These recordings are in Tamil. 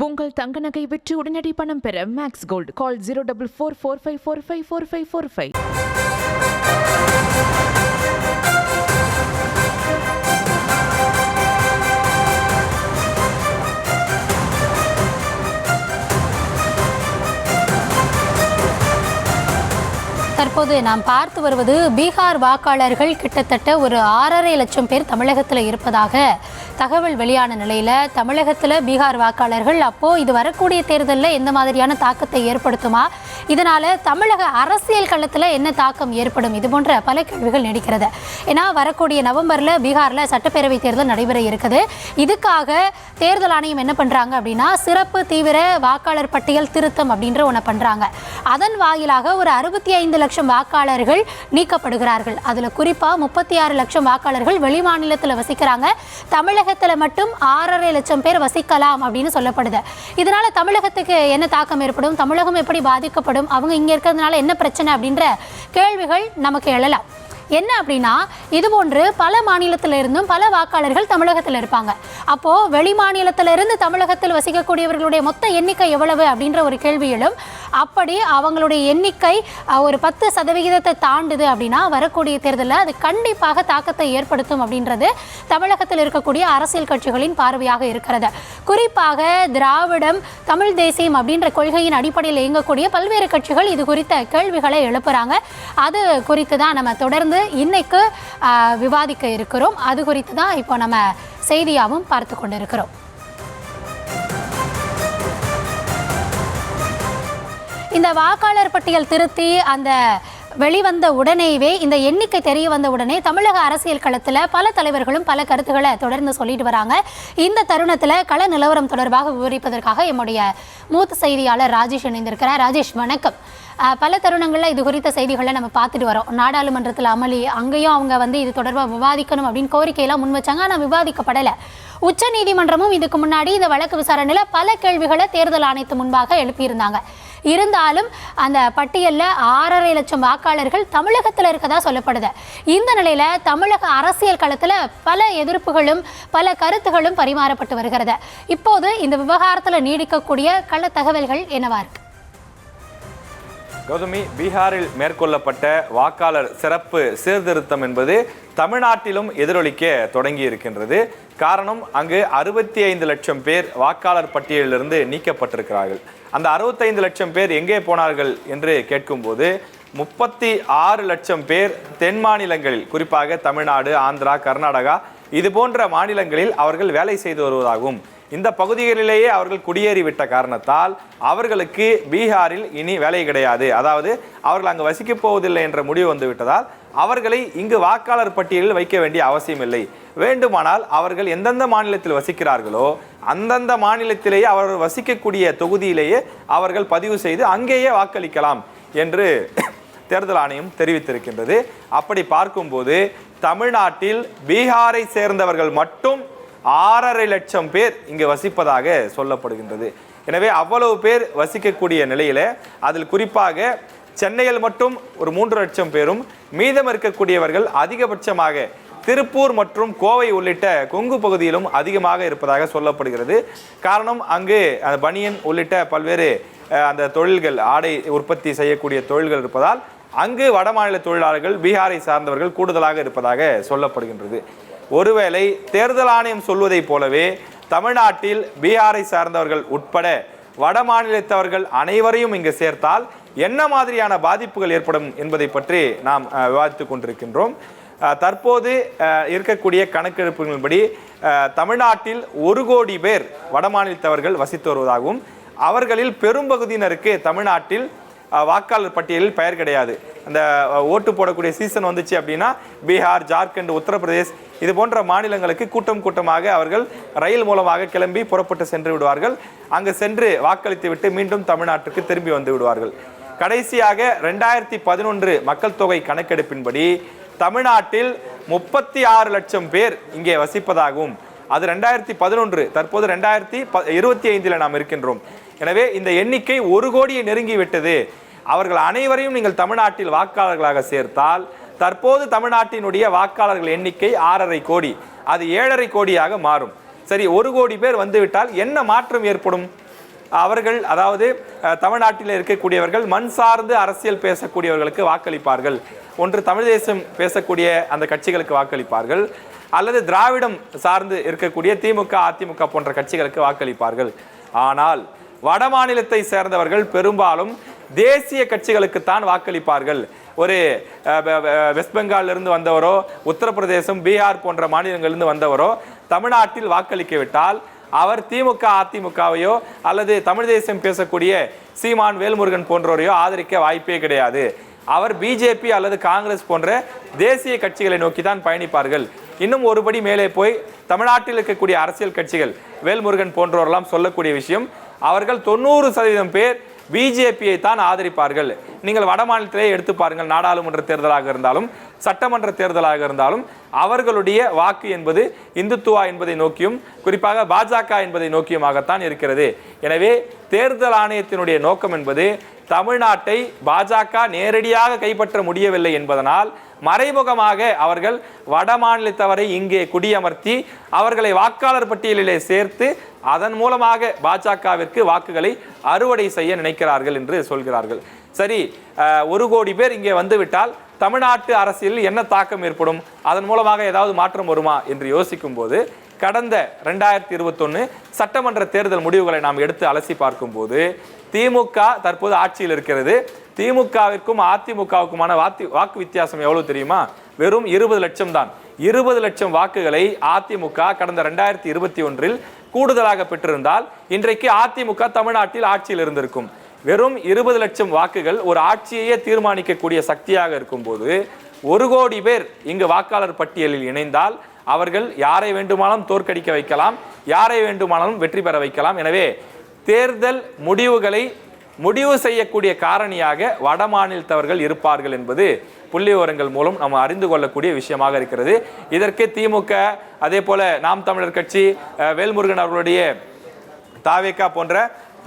உங்கள் தங்க நகை விற்று உடனடி பணம் பெற மேக்ஸ் கோல்ட் கால் 04445444545. தற்போது நாம் பார்த்து வருவது பீகார் வாக்காளர்கள் கிட்டத்தட்ட ஒரு 6.5 லட்சம் பேர் தமிழகத்தில் இருப்பதாக தகவல் வெளியான நிலையில் தமிழகத்தில் பீகார் வாக்காளர்கள் அப்போது இது வரக்கூடிய தேர்தலில் எந்த மாதிரியான தாக்கத்தை ஏற்படுத்துமா, இதனால் தமிழக அரசியல் களத்தில் என்ன தாக்கம் ஏற்படும், இது போன்ற பல கேள்விகள் நீடிக்கிறது. ஏன்னா வரக்கூடிய நவம்பரில் பீகாரில் சட்டப்பேரவை தேர்தல் நடைபெற இருக்குது. இதுக்காக தேர்தல் ஆணையம் என்ன பண்ணுறாங்க அப்படின்னா சிறப்பு தீவிர வாக்காளர் பட்டியல் திருத்தம் அப்படின்ற ஒன்று பண்ணுறாங்க. அதன் வாயிலாக ஒரு 65 லட்சம் வாக்காளர்கள் நீக்கப்படுகிறார்கள். அதில் குறிப்பாக 36 லட்சம் வாக்காளர்கள் வெளி மாநிலத்தில் வசிக்கிறாங்க. தமிழகத்தில் மட்டும் 6.5 லட்சம் பேர் வசிக்கலாம் அப்படின்னு சொல்லப்படுது. இதனால் தமிழகத்துக்கு என்ன தாக்கம் ஏற்படும், தமிழகம் எப்படி பாதிக்கப்படும், அவங்க இங்கே இருக்கிறதுனால என்ன பிரச்சனை அப்படின்ற கேள்விகள் நமக்கு எழலாம். என்ன அப்படின்னா இதுபோன்று பல மாநிலத்திலிருந்தும் பல வாக்காளர்கள் தமிழகத்தில் இருப்பாங்க. அப்போது வெளி மாநிலத்திலிருந்து தமிழகத்தில் வசிக்கக்கூடியவர்களுடைய மொத்த எண்ணிக்கை எவ்வளவு அப்படின்ற ஒரு கேள்வியிலும், அப்படி அவங்களுடைய எண்ணிக்கை ஒரு 10% தாண்டுது அப்படின்னா வரக்கூடிய தேர்தலில் அது கண்டிப்பாக தாக்கத்தை ஏற்படுத்தும் அப்படின்றது தமிழகத்தில் இருக்கக்கூடிய அரசியல் கட்சிகளின் பார்வையாக இருக்கிறது. குறிப்பாக திராவிடம் தமிழ் தேசியம் அப்படின்ற கொள்கையின் அடிப்படையில் இயங்கக்கூடிய பல்வேறு கட்சிகள் இது குறித்த கேள்விகளை எழுப்புறாங்க. அது குறித்து தான் நம்ம தொடர்ந்து இன்னைக்கு விவாதிக்க இருக்கிறோம். அது குறித்து தான் இப்போ நம்ம செய்தியாகவும் பார்த்து கொண்டிருக்கிறோம். இந்த வாக்காளர் பட்டியல் திருத்தி அந்த வெளிவந்த உடனேவே, இந்த எண்ணிக்கை தெரிய வந்த உடனே தமிழக அரசியல் களத்தில் பல தலைவர்களும் பல கருத்துக்களை தொடர்ந்து சொல்லிட்டு வராங்க. இந்த தருணத்தில் கள நிலவரம் தொடர்பாக விவரிப்பதற்காக என்னுடைய மூத்த செய்தியாளர் ராஜேஷ் இணைந்திருக்கிறார். ராஜேஷ் வணக்கம். பல தருணங்களில் இது குறித்த செய்திகளை நம்ம பார்த்துட்டு வரோம். நாடாளுமன்றத்தில் அமளி, அங்கேயும் அவங்க இது தொடர்பாக விவாதிக்கணும் அப்படின்னு கோரிக்கையெல்லாம் முன் வச்சாங்க. ஆனால் விவாதிக்கப்படலை. உச்ச நீதிமன்றமும் இதுக்கு முன்னாடி இந்த வழக்கு விசாரணையில் பல கேள்விகளை தேர்தல் ஆணையத்து முன்பாக எழுப்பியிருந்தாங்க. இருந்தாலும் அந்த பட்டியலில் 6.5 லட்சம் வாக்காளர்கள் தமிழகத்தில் இருக்கதா சொல்லப்படுது. இந்த நிலையில் தமிழக அரசியல் களத்தில் பல எதிர்ப்புகளும் பல கருத்துகளும் பரிமாறப்பட்டு வருகிறது. இப்போது இந்த விவகாரத்தில் நீடிக்கக்கூடிய கள தகவல்கள் என்னவா இருக்கு? கௌதமி, பீகாரில் மேற்கொள்ளப்பட்ட வாக்காளர் சிறப்பு சீர்திருத்தம் என்பது தமிழ்நாட்டிலும் எதிரொலிக்க தொடங்கி இருக்கின்றது. காரணம், அங்கு 65 லட்சம் பேர் வாக்காளர் பட்டியலிலிருந்து நீக்கப்பட்டிருக்கிறார்கள். அந்த 65 லட்சம் பேர் எங்கே போனார்கள் என்று கேட்கும்போது 36 லட்சம் பேர் தென் மாநிலங்களில், குறிப்பாக தமிழ்நாடு, ஆந்திரா, கர்நாடகா இது போன்ற மாநிலங்களில் அவர்கள் வேலை செய்து வருவதாகவும், இந்த பகுதிகளிலேயே அவர்கள் குடியேறிவிட்ட காரணத்தால் அவர்களுக்கு பீகாரில் இனி வேலை கிடையாது, அதாவது அவர்கள் அங்கு வசிக்கப் போவதில்லை என்ற முடிவு வந்துவிட்டதால் அவர்களை இங்கு வாக்காளர் பட்டியலில் வைக்க வேண்டிய அவசியம் இல்லை. வேண்டுமானால் அவர்கள் எந்தெந்த மாநிலத்தில் வசிக்கிறார்களோ அந்தந்த மாநிலத்திலேயே அவர்கள் வசிக்கக்கூடிய தொகுதியிலேயே அவர்கள் பதிவு செய்து அங்கேயே வாக்களிக்கலாம் என்று தேர்தல் ஆணையம் தெரிவித்திருக்கின்றது. அப்படி பார்க்கும்போது தமிழ்நாட்டில் பீகாரை சேர்ந்தவர்கள் மட்டும் 6.5 லட்சம் பேர் இங்கு வசிப்பதாக சொல்லப்படுகின்றது. எனவே அவ்வளவு பேர் வசிக்கக்கூடிய நிலையில அதில் குறிப்பாக சென்னையில் மட்டும் ஒரு 3 லட்சம் பேரும், மீதம் இருக்கக்கூடியவர்கள் அதிகபட்சமாக திருப்பூர் மற்றும் கோவை உள்ளிட்ட கொங்கு பகுதியிலும் அதிகமாக இருப்பதாக சொல்லப்படுகிறது. காரணம், அங்கு பனியன் உள்ளிட்ட பல்வேறு அந்த தொழில்கள், ஆடை உற்பத்தி செய்யக்கூடிய தொழில்கள் இருப்பதால் அங்கு வடமாநில தொழிலாளர்கள், பீகாரை சார்ந்தவர்கள் கூடுதலாக இருப்பதாக சொல்லப்படுகின்றது. ஒருவேளை தேர்தல் ஆணையம் சொல்வதை போலவே தமிழ்நாட்டில் பீகாரை சார்ந்தவர்கள் உட்பட வட மாநிலத்தவர்கள் அனைவரையும் இங்கு சேர்த்தால் என்ன மாதிரியான பாதிப்புகள் ஏற்படும் என்பதை பற்றி நாம் விவாதித்துக் கொண்டிருக்கின்றோம். தற்போது இருக்கக்கூடிய கணக்கெடுப்புகளின்படி தமிழ்நாட்டில் 1 கோடி பேர் வட மாநிலத்தவர்கள் வசித்து வருவதாகவும், அவர்களில் பெரும்பகுதியினருக்கு தமிழ்நாட்டில் வாக்காளர் பட்டியலில் பெயர் கிடையாது. அந்த ஓட்டு போடக்கூடிய சீசன் வந்துச்சு அப்படின்னா பீகார், ஜார்க்கண்ட், உத்தரப்பிரதேஷ் இது போன்ற மாநிலங்களுக்கு கூட்டம் கூட்டமாக அவர்கள் ரயில் மூலமாக கிளம்பி புறப்பட்டு சென்று விடுவார்கள். அங்கு சென்று வாக்களித்து விட்டு மீண்டும் தமிழ்நாட்டுக்கு திரும்பி வந்து விடுவார்கள். கடைசியாக 2011 மக்கள் தொகை கணக்கெடுப்பின்படி தமிழ்நாட்டில் 36 லட்சம் பேர் இங்கே வசிப்பதாகவும், அது 2011, தற்போது 2025 நாம் இருக்கின்றோம். எனவே இந்த எண்ணிக்கை 1 கோடியை நெருங்கி விட்டது. அவர்கள் அனைவரையும் நீங்கள் தமிழ்நாட்டில் வாக்காளர்களாக சேர்த்தால் தற்போது தமிழ்நாட்டினுடைய வாக்காளர்கள் எண்ணிக்கை 6.5 கோடி, அது 7.5 கோடியாக மாறும். சரி, 1 கோடி பேர் வந்துவிட்டால் என்ன மாற்றம் ஏற்படும்? அவர்கள் அதாவது தமிழ்நாட்டில் இருக்கக்கூடியவர்கள் மண் சார்ந்து அரசியல் பேசக்கூடியவர்களுக்கு வாக்களிப்பார்கள். ஒன்று தமிழ் தேசம் பேசக்கூடிய அந்த கட்சிகளுக்கு வாக்களிப்பார்கள், அல்லது திராவிடம் சார்ந்து இருக்கக்கூடிய திமுக அதிமுக போன்ற கட்சிகளுக்கு வாக்களிப்பார்கள். ஆனால் வட மாநிலத்தை சேர்ந்தவர்கள் பெரும்பாலும் தேசிய கட்சிகளுக்குத்தான் வாக்களிப்பார்கள். ஒரு வெஸ்ட் பெங்காலிலிருந்து வந்தவரோ உத்தரப்பிரதேசம் பீகார் போன்ற மாநிலங்களிலிருந்து வந்தவரோ தமிழ்நாட்டில் வாக்களிக்க விட்டால் அவர் திமுக அதிமுகவையோ அல்லது தமிழ் தேசம் பேசக்கூடிய சீமான் வேல்முருகன் போன்றோரையோ ஆதரிக்க வாய்ப்பே கிடையாது. அவர் பிஜேபி அல்லது காங்கிரஸ் போன்ற தேசிய கட்சிகளை நோக்கி தான் பயணிப்பார்கள். இன்னும் ஒருபடி மேலே போய் தமிழ்நாட்டில் இருக்கக்கூடிய அரசியல் கட்சிகள் வேல்முருகன் போன்றோரெல்லாம் சொல்லக்கூடிய விஷயம், அவர்கள் 90% பேர் பிஜேபியை தான் ஆதரிப்பார்கள். நீங்கள் வட மாநிலத்திலே எடுத்து பாருங்கள், நாடாளுமன்ற தேர்தலாக இருந்தாலும் சட்டமன்ற தேர்தலாக இருந்தாலும் அவர்களுடைய வாக்கு என்பது இந்துத்துவா என்பதை நோக்கியும் குறிப்பாக பாஜக என்பதை நோக்கியுமாகத்தான் இருக்கிறது. எனவே தேர்தல் ஆணையத்தினுடைய நோக்கம் என்பது தமிழ்நாட்டை பாஜக நேரடியாக கைப்பற்ற முடியவில்லை என்பதனால் மறைமுகமாக அவர்கள் வட மாநிலத்தவரை இங்கே குடியமர்த்தி அவர்களை வாக்காளர் பட்டியலிலே சேர்த்து அதன் மூலமாக பாஜகவிற்கு வாக்குகளை அறுவடை செய்ய நினைக்கிறார்கள் என்று சொல்கிறார்கள். சரி, 1 கோடி பேர் இங்கே வந்துவிட்டால் தமிழ்நாட்டு அரசியலில் என்ன தாக்கம் ஏற்படும், அதன் மூலமாக ஏதாவது மாற்றம் வருமா என்று யோசிக்கும் போது கடந்த 2021 சட்டமன்ற தேர்தல் முடிவுகளை நாம் எடுத்து அலசி பார்க்கும் போது திமுக தற்போது ஆட்சியில் இருக்கிறது. திமுகவிற்கும் அதிமுகவுக்குமான வாக்கு வித்தியாசம் எவ்வளவு தெரியுமா? வெறும் 20 லட்சம் தான். 20 லட்சம் வாக்குகளை அதிமுக கடந்த 2021 கூடுதலாக பெற்றிருந்தால் இன்றைக்கு அதிமுக தமிழ்நாட்டில் ஆட்சியில் இருந்திருக்கும். வெறும் 20 லட்சம் வாக்குகள் ஒரு ஆட்சியையே தீர்மானிக்கக்கூடிய சக்தியாக இருக்கும் போது 1 கோடி பேர் இங்கு வாக்காளர் பட்டியலில் இணைந்தால் அவர்கள் யாரை வேண்டுமானாலும் தோற்கடிக்க வைக்கலாம், யாரை வேண்டுமானாலும் வெற்றி பெற வைக்கலாம். எனவே தேர்தல் முடிவுகளை முடிவு செய்யக்கூடிய காரணியாக வட மாநிலத்தவர்கள் இருப்பார்கள் என்பது புள்ளி விவரங்கள் மூலம் நம்ம அறிந்து கொள்ளக்கூடிய விஷயமாக இருக்கிறது. இதற்கு திமுக, அதே போல நாம் தமிழர் கட்சி, வேல்முருகன் அவர்களுடைய தாவேகா போன்ற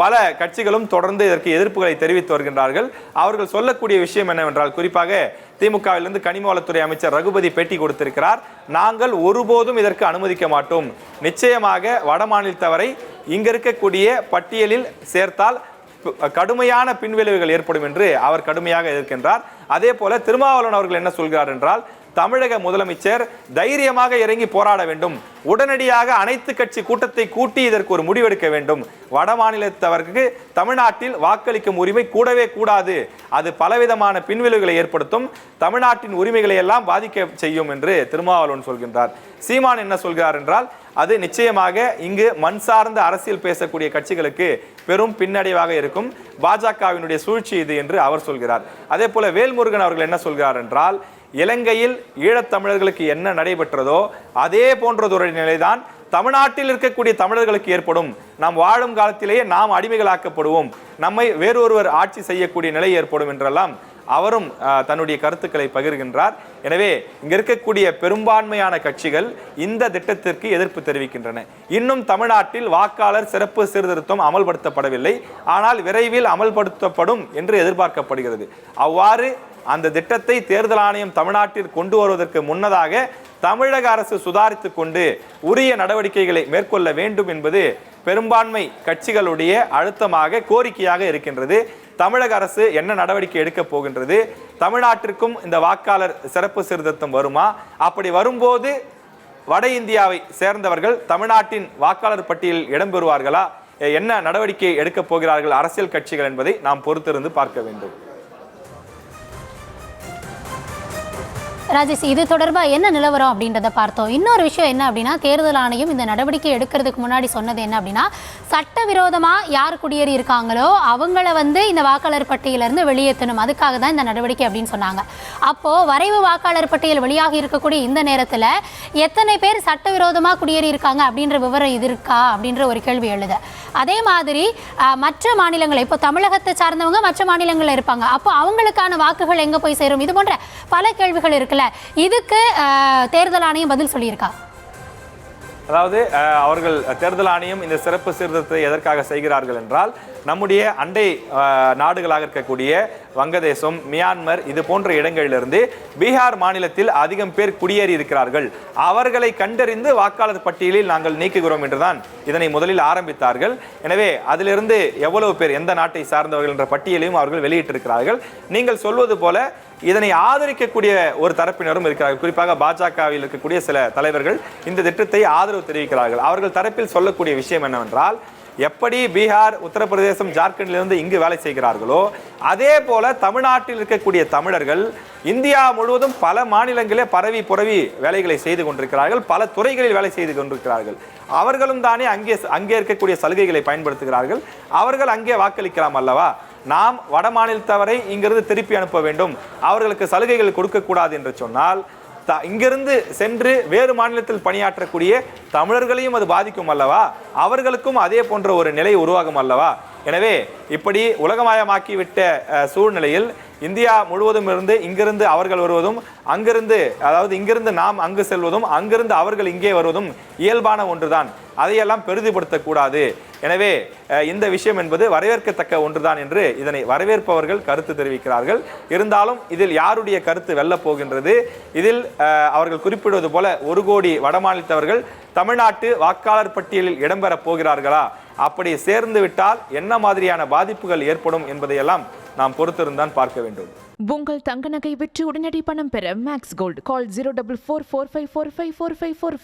பல கட்சிகளும் தொடர்ந்து இதற்கு எதிர்ப்புகளை தெரிவித்து வருகின்றார்கள். அவர்கள் சொல்லக்கூடிய விஷயம் என்னவென்றால், குறிப்பாக திமுகவிலிருந்து கனிமவளத்துறை அமைச்சர் ரகுபதி பேட்டி கொடுத்திருக்கிறார். நாங்கள் ஒருபோதும் இதற்கு அனுமதிக்க மாட்டோம். நிச்சயமாக வட மாநிலத்தவரை இங்க இருக்கக்கூடிய பட்டியலில் சேர்த்தால் கடுமையான பின்விளைவுகள் ஏற்படும் என்று அவர் கடுமையாக எதிர்க்கின்றார். அதே போல திருமாவளவன் அவர்கள் என்ன சொல்கிறார் என்றால், தமிழக முதலமைச்சர் தைரியமாக இறங்கி போராட வேண்டும், உடனடியாக அனைத்து கட்சி கூட்டத்தை கூட்டி இதற்கு ஒரு முடிவெடுக்க வேண்டும். வட மாநிலத்தவருக்கு தமிழ்நாட்டில் வாக்களிக்கும் உரிமை கூடவே கூடாது, அது பலவிதமான பின்விளைவுகளை ஏற்படுத்தும், தமிழ்நாட்டின் உரிமைகளை எல்லாம் பாதிக்க செய்யும் என்று திருமாவளவன் சொல்கின்றார். சீமான் என்ன சொல்கிறார் என்றால், அது நிச்சயமாக இங்கு மண் சார்ந்த அரசியல் பேசக்கூடிய கட்சிகளுக்கு பெரும் பின்னடைவாக இருக்கும், பாஜகவினுடைய சூழ்ச்சி இது என்று அவர் சொல்கிறார். அதே போல வேல்முருகன் அவர்கள் என்ன சொல்கிறார் என்றால், இலங்கையில் ஈழத்தமிழர்களுக்கு என்ன நடைபெற்றதோ அதே போன்றதொரு நிலைதான் தமிழ்நாட்டில் இருக்கக்கூடிய தமிழர்களுக்கு ஏற்படும். நாம் வாழும் காலத்திலேயே நாம் அடிமைகளாக்கப்படுவோம், நம்மை வேறொருவர் ஆட்சி செய்யக்கூடிய நிலை ஏற்படும் என்றெல்லாம் அவரும் தன்னுடைய கருத்துக்களை பகிர்கின்றார். எனவே இங்க இருக்கக்கூடிய பெரும்பான்மையான கட்சிகள் இந்த திட்டத்திற்கு எதிர்ப்பு தெரிவிக்கின்றன. இன்னும் தமிழ்நாட்டில் வாக்காளர் சிறப்பு சீர்திருத்தம் அமல்படுத்தப்படவில்லை, ஆனால் விரைவில் அமல்படுத்தப்படும் என்று எதிர்பார்க்கப்படுகிறது. அவ்வாறு அந்த திட்டத்தை தேர்தல் ஆணையம் தமிழ்நாட்டில் கொண்டு வருவதற்கு முன்னதாக தமிழக அரசு சுதாரித்துக் கொண்டு உரிய நடவடிக்கைகளை மேற்கொள்ள வேண்டும் என்பது பெரும்பான்மை கட்சிகளுடைய அழுத்தமாக கோரிக்கையாக இருக்கின்றது. தமிழக அரசு என்ன நடவடிக்கை எடுக்க போகின்றது? தமிழ்நாட்டிற்கும் இந்த வாக்காளர் சிறப்பு சீர்திருத்தம் வருமா? அப்படி வரும்போது வட இந்தியாவை சேர்ந்தவர்கள் தமிழ்நாட்டின் வாக்காளர் பட்டியலில் இடம்பெறுவார்களா? என்ன நடவடிக்கை எடுக்க போகிறார்கள் அரசியல் கட்சிகள் என்பதை நாம் பொறுத்திருந்து பார்க்க வேண்டும். ராஜேஷ், இது தொடர்பாக என்ன நிலவரம் அப்படின்றத பார்த்தோம். இன்னொரு விஷயம் என்ன அப்படின்னா, தேர்தல் ஆணையம் இந்த நடவடிக்கை எடுக்கிறதுக்கு முன்னாடி சொன்னது என்ன அப்படின்னா, சட்டவிரோதமாக யார் குடியேறி இருக்காங்களோ அவங்கள இந்த வாக்காளர் பட்டியலிருந்து வெளியேற்றணும், அதுக்காக தான் இந்த நடவடிக்கை அப்படின்னு சொன்னாங்க. அப்போது வரைவு வாக்காளர் பட்டியல் வெளியாக இருக்கக்கூடிய இந்த நேரத்தில் எத்தனை பேர் சட்டவிரோதமாக குடியேறி இருக்காங்க அப்படின்ற விவரம் இது இருக்கா அப்படின்ற ஒரு கேள்வி எழுது. அதே மாதிரி மற்ற மாநிலங்கள், இப்போ தமிழகத்தை சார்ந்தவங்க மற்ற மாநிலங்களில் இருப்பாங்க, அப்போ அவங்களுக்கான வாக்குகள் எங்கே போய் சேரும்? இது போன்ற பல கேள்விகள் இருக்குல்ல. இதுக்கு தேர்தல் ஆணையம் பதில் சொல்லியிருக்கா? அதாவது அவர்கள் தேர்தல் ஆணையம் இந்த சிறப்பு சீர்திருத்தத்தை எதற்காக செய்கிறார்கள் என்றால், நம்முடைய அண்டை நாடுகளாக இருக்கக்கூடிய வங்கதேசம், மியான்மர் இது போன்ற இடங்களிலிருந்து பீகார் மாநிலத்தில் அதிகம் பேர் குடியேறி இருக்கிறார்கள். அவர்களை கண்டறிந்து வாக்காளர் பட்டியலில் நாங்கள் நீக்குகிறோம் என்றுதான் இதனை முதலில் ஆரம்பித்தார்கள். எனவே அதிலிருந்து எவ்வளவு பேர் எந்த நாட்டை சார்ந்தவர்கள் என்ற பட்டியலையும் அவர்கள் வெளியிட்டிருக்கிறார்கள். நீங்கள் சொல்வது போல இதனை ஆதரிக்கக்கூடிய ஒரு தரப்பினரும் இருக்கிறார்கள். குறிப்பாக பாஜகவில் இருக்கக்கூடிய சில தலைவர்கள் இந்த திட்டத்தை ஆதரவு தெரிவிக்கிறார்கள். அவர்கள் தரப்பில் சொல்லக்கூடிய விஷயம் என்னவென்றால், எப்படி பீகார், உத்தரப்பிரதேசம், ஜார்க்கண்டிலிருந்து இங்கு வேலை செய்கிறார்களோ அதே போல தமிழ்நாட்டில் இருக்கக்கூடிய தமிழர்கள் இந்தியா முழுவதும் பல மாநிலங்களே பரவி புரவி வேலைகளை செய்து கொண்டிருக்கிறார்கள். பல துறைகளில் வேலை செய்து கொண்டிருக்கிறார்கள். அவர்களும் தானே அங்கே இருக்கக்கூடிய சலுகைகளை பயன்படுத்துகிறார்கள். அவர்கள் அங்கே வாக்களிக்கலாம் அல்லவா? நாம் வட மாநிலத்தவரை இங்கிருந்து திருப்பி அனுப்ப வேண்டும், அவர்களுக்கு சலுகைகள் கொடுக்கக்கூடாது என்று சொன்னால் இங்கிருந்து சென்று வேறு மாநிலத்தில் பணியாற்றக்கூடிய தமிழர்களையும் அது பாதிக்கும் அல்லவா? அவர்களுக்கும் அதே போன்ற ஒரு நிலை உருவாகும் அல்லவா? எனவே இப்படி உலகமயமாக்கிவிட்ட சூழ்நிலையில் இந்தியா முழுவதும் இருந்து இங்கிருந்து அவர்கள் வருவதும், அங்கிருந்து அதாவது இங்கிருந்து நாம் அங்கு செல்வதும், அங்கிருந்து அவர்கள் இங்கே வருவதும் இயல்பான ஒன்றுதான். அதையெல்லாம் பெரிதுபடுத்தக்கூடாது. எனவே இந்த விஷயம் என்பது வரவேற்கத்தக்க ஒன்றுதான் என்று இதனை வரவேற்பவர்கள் கருத்து தெரிவிக்கிறார்கள். இருந்தாலும் இதில் யாருடைய கருத்து வெல்லப் போகின்றது? இதில் அவர்கள் குறிப்பிடுவது போல 1 கோடி வடமாநிலத்தவர்கள் தமிழ்நாட்டு வாக்காளர் பட்டியலில் இடம்பெறப் போகிறார்களா? அப்படி சேர்ந்து விட்டால் என்ன மாதிரியான பாதிப்புகள் ஏற்படும் என்பதையெல்லாம் நாம் பொறுத்திருந்தான் பார்க்க வேண்டும். உங்கள் தங்க நகை விற்று உடனடி பணம் பெற மேக்ஸ் கோல்டு. கால் 04445454545.